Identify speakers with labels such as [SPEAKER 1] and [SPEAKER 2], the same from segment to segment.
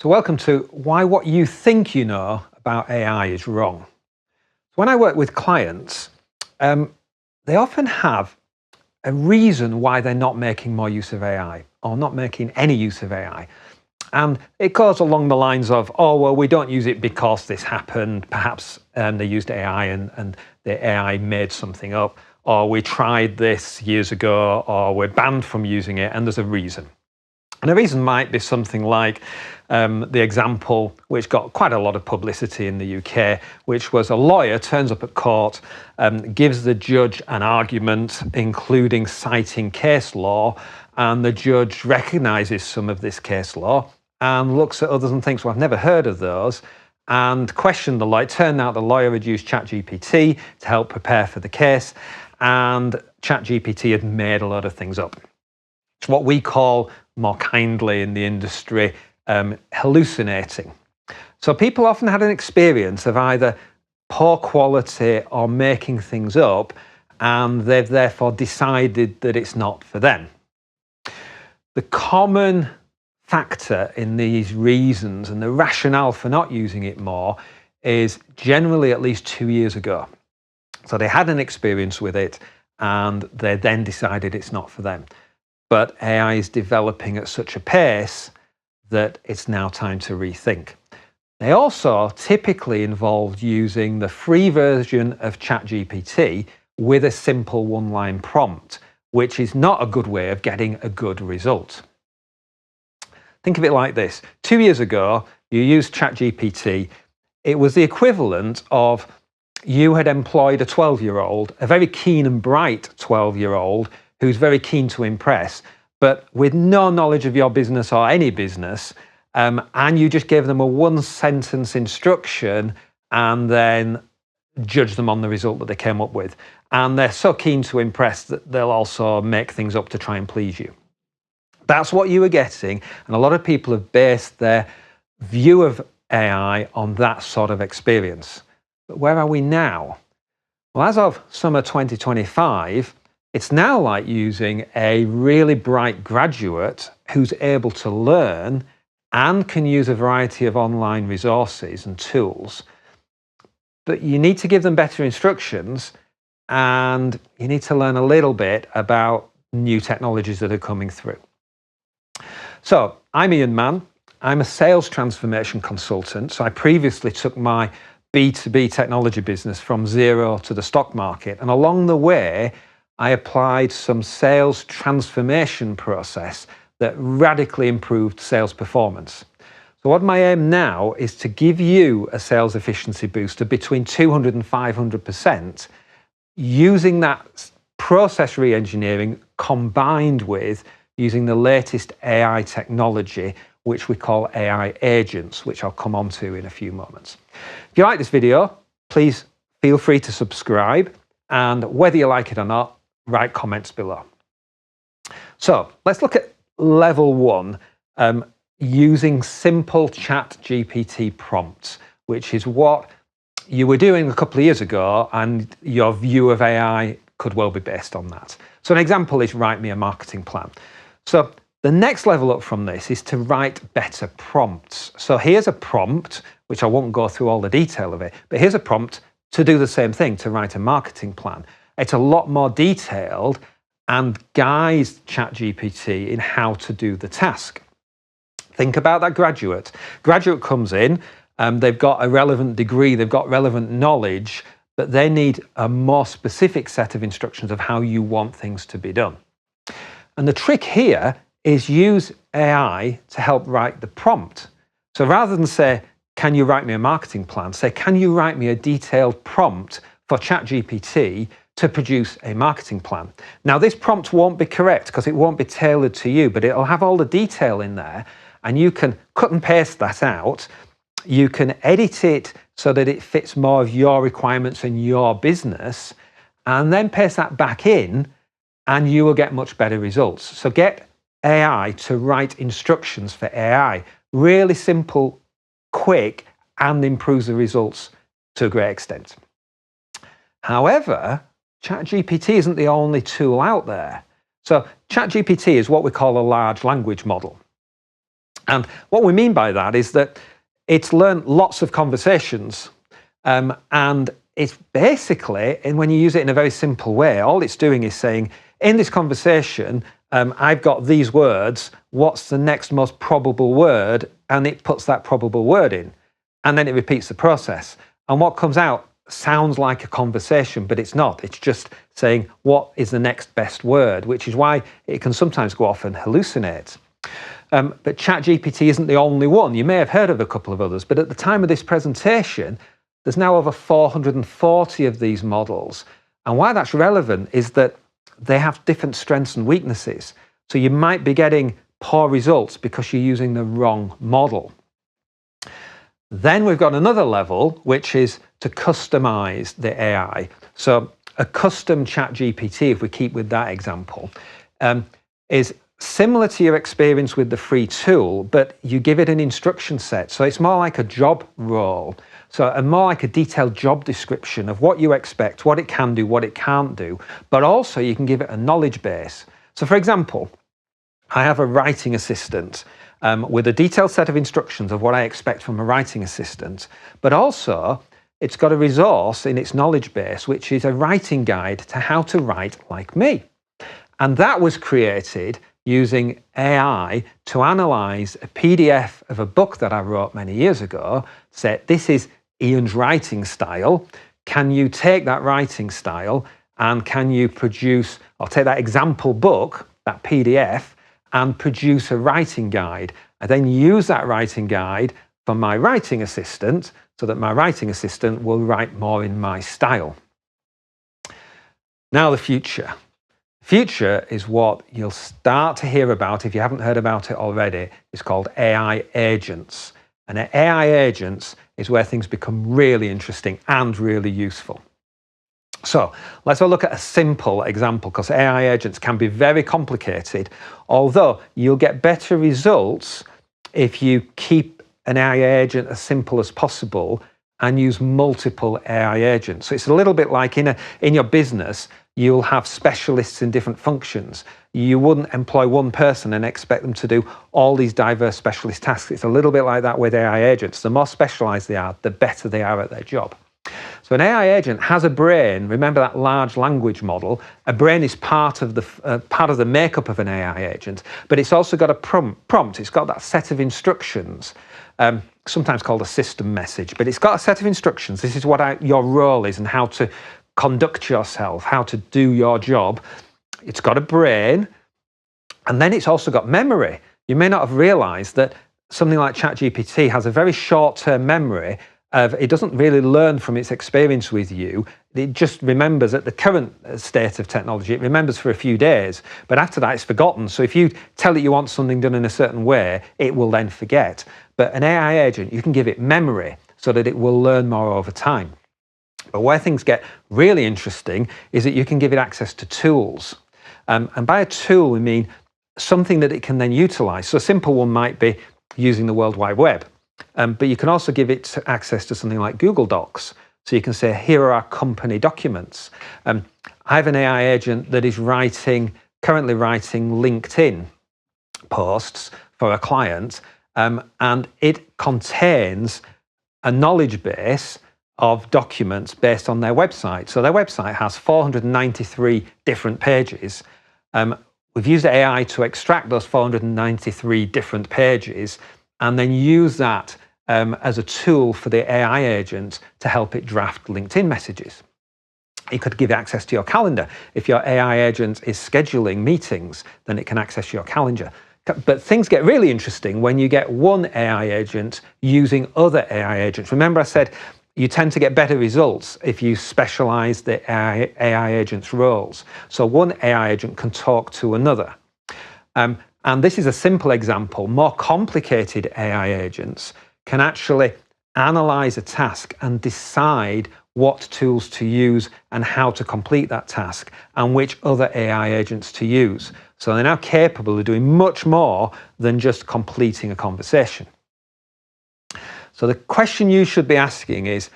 [SPEAKER 1] So welcome to why what you think you know about AI is wrong. When I work with clients, they often have a reason why they're not making more use of AI or not making any use of AI. And it goes along the lines of, oh, well, we don't use it because this happened. Perhaps they used AI and the AI made something up, or we tried this years ago, or we're banned from using it, and there's a reason. And the reason might be something like the example, which got quite a lot of publicity in the UK, which was a lawyer turns up at court, gives the judge an argument, including citing case law, and the judge recognises some of this case law and looks at others and thinks, well, I've never heard of those, and questioned the lawyer. It turned out the lawyer had used ChatGPT to help prepare for the case, and ChatGPT had made a lot of things up. It's what we call, more kindly in the industry, hallucinating. So people often had an experience of either poor quality or making things up, and they've therefore decided that it's not for them. The common factor in these reasons and the rationale for not using it more is generally at least 2 years ago. So they had an experience with it and they then decided it's not for them. But AI is developing at such a pace that it's now time to rethink. They also typically involved using the free version of ChatGPT with a simple one-line prompt, which is not a good way of getting a good result. Think of it like this. 2 years ago, you used ChatGPT. It was the equivalent of you had employed a 12-year-old, a very keen and bright 12-year-old, who's very keen to impress, but with no knowledge of your business or any business, and you just gave them a one-sentence instruction and then judge them on the result that they came up with. And they're so keen to impress that they'll also make things up to try and please you. That's what you were getting, and a lot of people have based their view of AI on that sort of experience. But where are we now? Well, as of summer 2025, it's now like using a really bright graduate who's able to learn and can use a variety of online resources and tools. But you need to give them better instructions, and you need to learn a little bit about new technologies that are coming through. So I'm Ian Mann. I'm a sales transformation consultant. So I previously took my B2B technology business from zero to the stock market. And along the way, I applied some sales transformation process that radically improved sales performance. So what my aim now is to give you a sales efficiency boost of between 200 and 500% using that process re-engineering combined with using the latest AI technology, which we call AI agents, which I'll come on to in a few moments. If you like this video, please feel free to subscribe, and whether you like it or not, write comments below. So let's look at level one, using simple ChatGPT prompts, which is what you were doing a couple of years ago, and your view of AI could well be based on that. So an example is write me a marketing plan. So the next level up from this is to write better prompts. So here's a prompt, which I won't go through all the detail of it, but here's a prompt to do the same thing, to write a marketing plan. It's a lot more detailed and guides ChatGPT in how to do the task. Think about that graduate. Graduate comes in, they've got a relevant degree, they've got relevant knowledge, but they need a more specific set of instructions of how you want things to be done. And the trick here is use AI to help write the prompt. So rather than say, can you write me a marketing plan? Say, can you write me a detailed prompt for ChatGPT to produce a marketing plan? Now, this prompt won't be correct because it won't be tailored to you, but it'll have all the detail in there, and you can cut and paste that out. You can edit it so that it fits more of your requirements and your business, and then paste that back in, and you will get much better results. So get AI to write instructions for AI. Really simple, quick, and improves the results to a great extent. However, ChatGPT isn't the only tool out there. So ChatGPT is what we call a large language model. And what we mean by that is that it's learned lots of conversations, and it's basically, and when you use it in a very simple way, all it's doing is saying, in this conversation, I've got these words, what's the next most probable word? And it puts that probable word in. And then it repeats the process. And what comes out sounds like a conversation, but it's not. It's just saying, what is the next best word? Which is why it can sometimes go off and hallucinate. But ChatGPT isn't the only one. You may have heard of a couple of others, but at the time of this presentation, there's now over 440 of these models. And why that's relevant is that they have different strengths and weaknesses. So you might be getting poor results because you're using the wrong model. Then we've got another level, which is to customize the AI. So a custom ChatGPT, if we keep with that example, is similar to your experience with the free tool, but you give it an instruction set. So it's more like a job role. So more like a detailed job description of what you expect, what it can do, what it can't do, but also you can give it a knowledge base. So for example, I have a writing assistant with a detailed set of instructions of what I expect from a writing assistant, but also it's got a resource in its knowledge base, which is a writing guide to how to write like me. And that was created using AI to analyze a PDF of a book that I wrote many years ago, say, this is Ian's writing style. Can you take that writing style and can you produce, or take that example book, that PDF, and produce a writing guide? I then use that writing guide for my writing assistant so that my writing assistant will write more in my style. Now the future. Future is what you'll start to hear about, if you haven't heard about it already. It's called AI agents. And AI agents is where things become really interesting and really useful. So let's have a look at a simple example, because AI agents can be very complicated, although you'll get better results if you keep an AI agent as simple as possible and use multiple AI agents. So it's a little bit like in your business, you'll have specialists in different functions. You wouldn't employ one person and expect them to do all these diverse specialist tasks. It's a little bit like that with AI agents. The more specialized they are, the better they are at their job. So an AI agent has a brain. Remember that large language model? A brain is part of the makeup of an AI agent, but it's also got a prompt. It's got that set of instructions, sometimes called a system message, but it's got a set of instructions. This is what your role is and how to conduct yourself, how to do your job. It's got a brain, and then it's also got memory. You may not have realized that something like ChatGPT has a very short-term memory. It doesn't really learn from its experience with you. It just remembers at the current state of technology, it remembers for a few days, but after that it's forgotten. So if you tell it you want something done in a certain way, it will then forget. But an AI agent, you can give it memory so that it will learn more over time. But where things get really interesting is that you can give it access to tools. And by a tool, we mean something that it can then utilize. So a simple one might be using the World Wide Web. But you can also give it access to something like Google Docs. So you can say, here are our company documents. I have an AI agent that is currently writing LinkedIn posts for a client, and it contains a knowledge base of documents based on their website. So their website has 493 different pages. We've used AI to extract those 493 different pages and then use that as a tool for the AI agent to help it draft LinkedIn messages. You could give it access to your calendar. If your AI agent is scheduling meetings, then it can access your calendar. But things get really interesting when you get one AI agent using other AI agents. Remember I said you tend to get better results if you specialize the AI agent's roles. So one AI agent can talk to another. And this is a simple example. More complicated AI agents can actually analyze a task and decide what tools to use and how to complete that task and which other AI agents to use. So they're now capable of doing much more than just completing a conversation. So the question you should be asking is,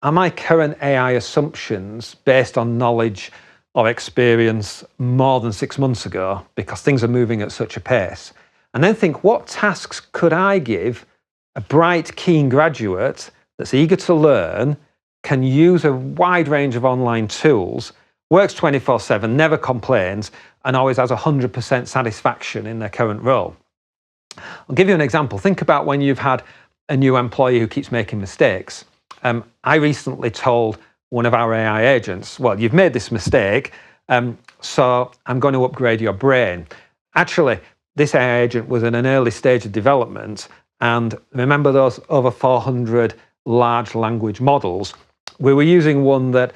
[SPEAKER 1] are my current AI assumptions based on knowledge or experience more than 6 months ago, because things are moving at such a pace? and then think, what tasks could I give a bright, keen graduate that's eager to learn, can use a wide range of online tools, works 24/7, never complains, and always has 100% satisfaction in their current role. I'll give you an example. Think about when you've had a new employee who keeps making mistakes. I recently told one of our AI agents, well, you've made this mistake, so I'm going to upgrade your brain. Actually, this AI agent was in an early stage of development, and remember those over 400 large language models? We were using one that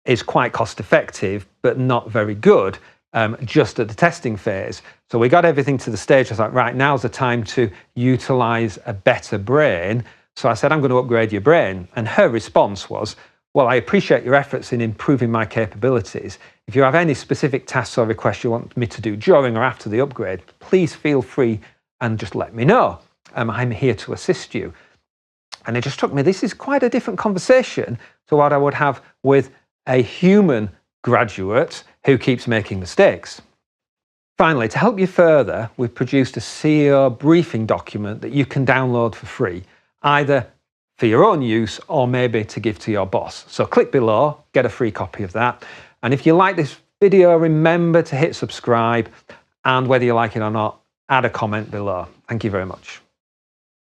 [SPEAKER 1] is quite cost effective, but not very good, just at the testing phase. So we got everything to the stage. I was like, right, now's the time to utilize a better brain. So I said, I'm going to upgrade your brain. And her response was, well, I appreciate your efforts in improving my capabilities. If you have any specific tasks or requests you want me to do during or after the upgrade, please feel free and just let me know. I'm here to assist you. And it just struck me, this is quite a different conversation to what I would have with a human graduate who keeps making mistakes. Finally, to help you further, we've produced a CEO briefing document that you can download for free, either for your own use or maybe to give to your boss. So click below, get a free copy of that. And if you like this video, remember to hit subscribe, and whether you like it or not, add a comment below. Thank you very much.